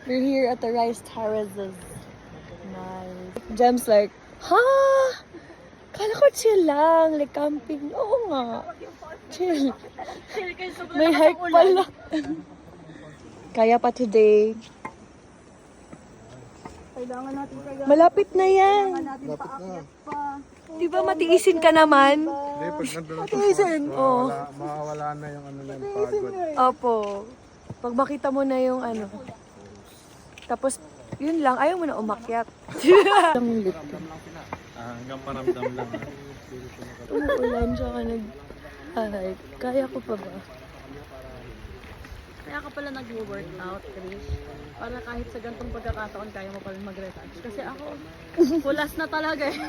We're here at the rice terraces. Nice. Jem's like, ha? Kala ko chill lang, like camping. Oo nga. Chill. May hike pala. Kaya pa today. Kailangan natin kaya. Malapit na yan. Natin paakyat pa. Di ba matiisin ka naman? Hindi, pag nandun sa Matiisin, oo. mawawala na yung ano na yung pagod. Opo. Pag makita mo na yung ano. Tapos, yun lang. Ayaw mo na umakyat. Hanggang paramdam lang. Umuulan siya ka nag-hike. Kaya ko pa ba? Kaya ka pala nag-workout, Trish. Para kahit sa gantong pagkakataon, kaya mo pala mag-retouch. Kasi ako, pulas na talaga eh.